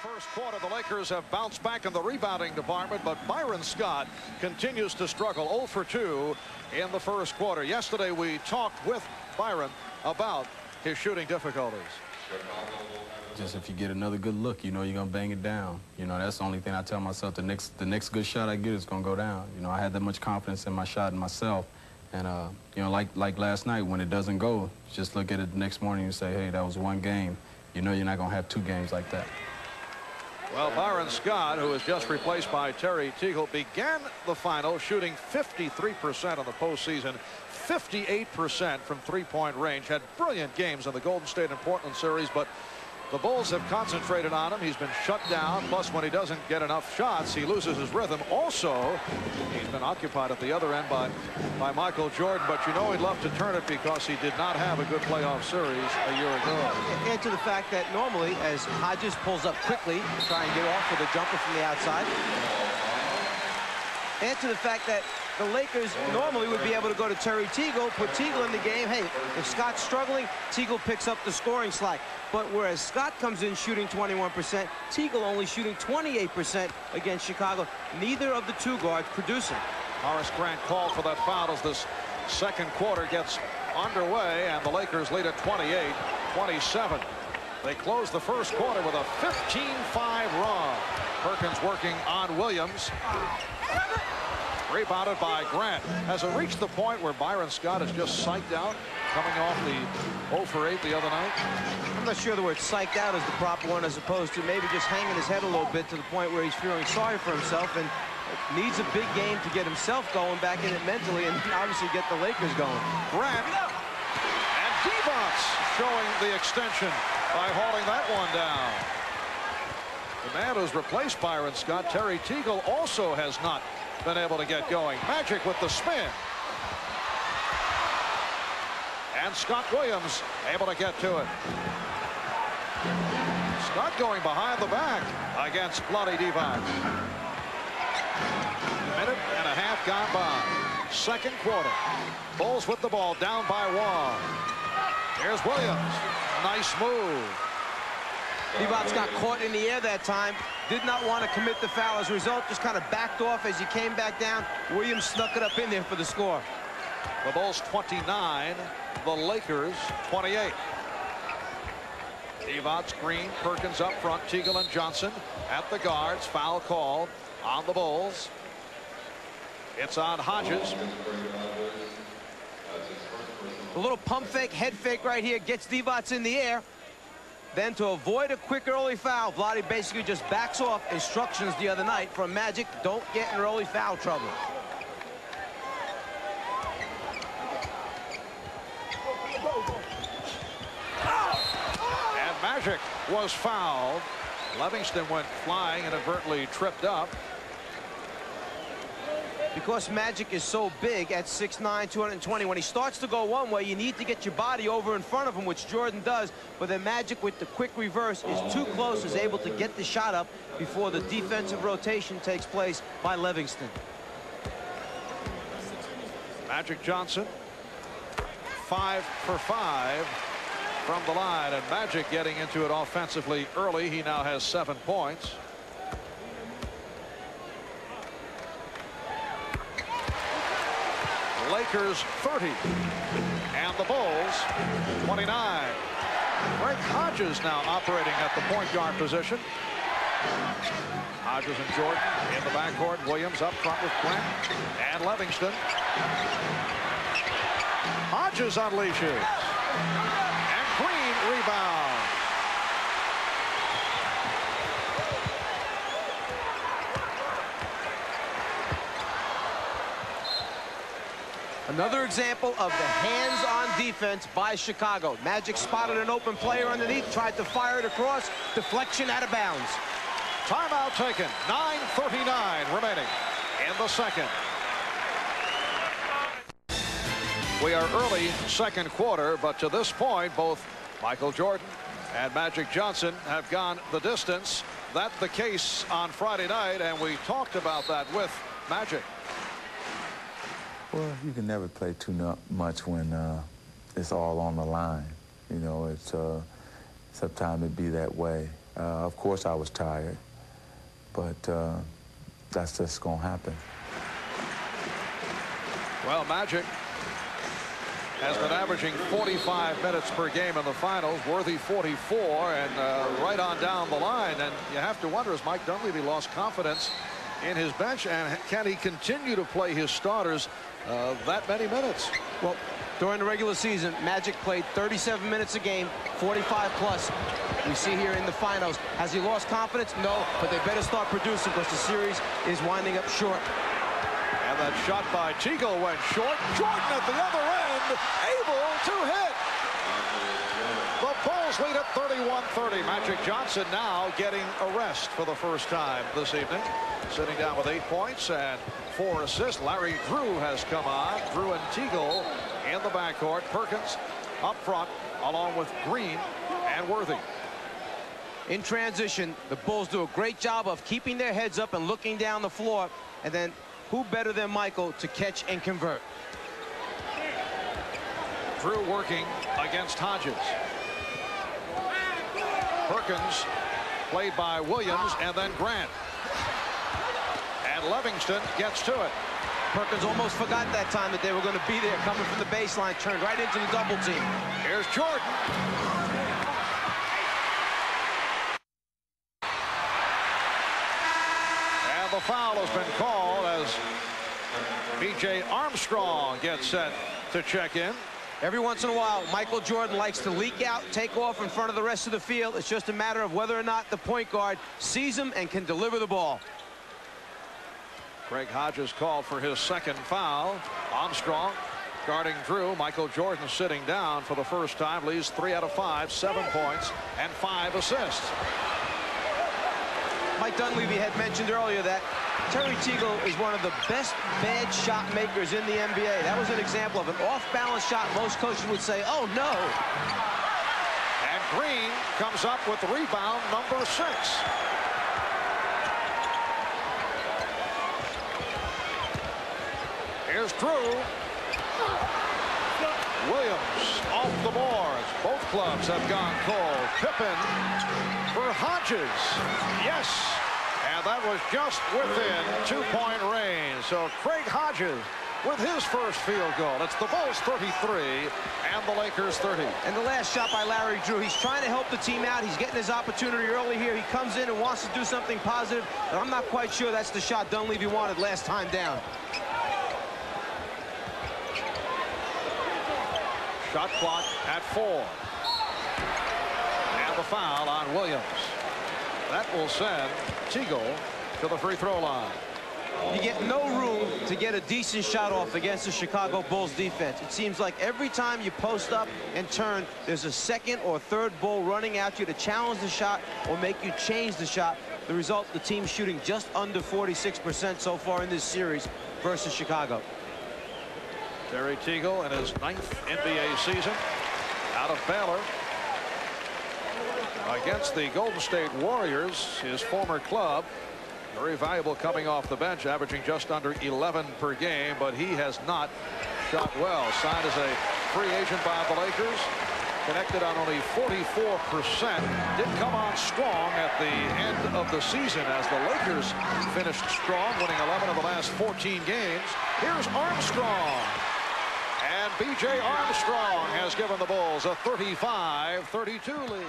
first quarter, the Lakers have bounced back in the rebounding department, but Byron Scott continues to struggle. 0 for 2 in the first quarter. Yesterday, we talked with Byron about his shooting difficulties. Just if you get another good look, you know you're going to bang it down. You know, that's the only thing I tell myself. The next good shot I get is going to go down. You know, I had that much confidence in my shot and myself. And, you know, like last night, when it doesn't go, just look at it the next morning and say, hey, that was one game. You know you're not going to have two games like that. Well, Byron Scott, who was just replaced by Terry Teagle, began the final shooting 53% in the postseason, 58% from three-point range. Had brilliant games in the Golden State and Portland series, but the Bulls have concentrated on him. He's been shut down. Plus, when he doesn't get enough shots, he loses his rhythm. Also, he's been occupied at the other end by Michael Jordan. But you know he'd love to turn it because he did not have a good playoff series a year ago. And to the fact that normally, as Hodges pulls up quickly to try and get off with a jumper from the outside, and to the fact that the Lakers normally would be able to go to Terry Teagle, put Teagle in the game. Hey, if Scott's struggling, Teagle picks up the scoring slack. But whereas Scott comes in shooting 21%, Teagle only shooting 28% against Chicago. Neither of the two guards producing. Horace Grant called for that foul as this second quarter gets underway, and the Lakers lead at 28-27. They close the first quarter with a 15-5 run. Perkins working on Williams. Rebounded by Grant. Has it reached the point where Byron Scott is just psyched out, coming off the 0 for 8 the other night? I'm not sure the word psyched out is the proper one, as opposed to maybe just hanging his head a little bit to the point where he's feeling sorry for himself and needs a big game to get himself going back in it mentally and obviously get the Lakers going. Grant and Divac showing the extension by hauling that one down. The man who's replaced Byron Scott, Terry Teagle, also has not been able to get going. Magic with the spin. And Scott Williams able to get to it. Scott going behind the back against Vlade Divac. Minute and a half gone by. Second quarter. Bulls with the ball, down by one. Here's Williams. Nice move. Divac got caught in the air that time. Did not want to commit the foul. As a result, just kind of backed off as he came back down. Williams snuck it up in there for the score. The Bulls 29, the Lakers 28. Divac, Green, Perkins up front, Teagle and Johnson at the guards. Foul called on the Bulls. It's on Hodges. A little pump fake, head fake right here, gets Divac in the air. Then to avoid a quick early foul, Vlade basically just backs off. Instructions the other night from Magic, don't get in early foul trouble. And Magic was fouled. Livingston went flying and inadvertently tripped up. Because Magic is so big at 6'9", 220, when he starts to go one way, you need to get your body over in front of him, which Jordan does. But then Magic, with the quick reverse, is too close, is able to get the shot up before the defensive rotation takes place by Livingston. Magic Johnson, 5 for 5 from the line. And Magic getting into it offensively early. He now has 7 points. Lakers 30 and the Bulls 29. Greg Hodges now operating at the point guard position. Hodges and Jordan in the backcourt. Williams up front with Grant and Livingston. Hodges unleashes and Green rebound. Another example of the hands-on defense by Chicago. Magic spotted an open player underneath, tried to fire it across, deflection out of bounds. Timeout taken. 9:39 remaining in the second. We are early second quarter, but to this point, both Michael Jordan and Magic Johnson have gone the distance. That's the case on Friday night, and we talked about that with Magic. Well, you can never play too much when it's all on the line. You know, it's sometimes it be that way. Of course, I was tired, but that's just going to happen. Well, Magic has been averaging 45 minutes per game in the finals. Worthy 44, and right on down the line. And you have to wonder, has Mike Dunleavy lost confidence in his bench, and can he continue to play his starters that many minutes? Well, during the regular season, Magic played 37 minutes a game, 45 plus. We see here in the finals. Has he lost confidence? No, but they better start producing because the series is winding up short. And that shot by Teagle went short. Jordan at the other end, able to hit. The Bulls lead at 31-30. Magic Johnson now getting a rest for the first time this evening. Sitting down with 8 points and 4 assists. Larry Drew has come on. Drew and Teagle in the backcourt. Perkins up front along with Green and Worthy. In transition, the Bulls do a great job of keeping their heads up and looking down the floor. And then who better than Michael to catch and convert? Drew working against Hodges. Perkins played by Williams and then Grant. And Livingston gets to it. Perkins almost forgot that time that they were going to be there coming from the baseline, turned right into the double team. Here's Jordan. And the foul has been called as B.J. Armstrong gets set to check in. Every once in a while, Michael Jordan likes to leak out, take off in front of the rest of the field. It's just a matter of whether or not the point guard sees him and can deliver the ball. Craig Hodges called for his second foul. Armstrong guarding Drew. Michael Jordan sitting down for the first time. Leaves 3 out of 5, 7 points and 5 assists. Mike Dunleavy had mentioned earlier that Terry Teagle is one of the best bad shot makers in the NBA. That was an example of an off-balance shot. Most coaches would say, oh, no. And Green comes up with rebound number 6. Here's Drew. Williams off the boards. Both clubs have gone cold. Pippen for Hodges. Yes. And that was just within 2-point range. So Craig Hodges with his first field goal. It's the Bulls 33 and the Lakers 30. And the last shot by Larry Drew. He's trying to help the team out. He's getting his opportunity early here. He comes in and wants to do something positive. But I'm not quite sure that's the shot Dunleavy wanted last time down. Shot clock at 4. And the foul on Williams. That will send Teagle to the free throw line. You get no room to get a decent shot off against the Chicago Bulls defense. It seems like every time you post up and turn, there's a second or third Bull running at you to challenge the shot or make you change the shot. The result, the team shooting just under 46% so far in this series versus Chicago. Terry Teagle in his 9th NBA season out of Baylor against the Golden State Warriors, his former club. Very valuable coming off the bench, averaging just under 11 per game, but he has not shot well. Signed as a free agent by the Lakers, connected on only 44%. Did come on strong at the end of the season as the Lakers finished strong, winning 11 of the last 14 games. Here's Armstrong. And B.J. Armstrong has given the Bulls a 35-32 lead.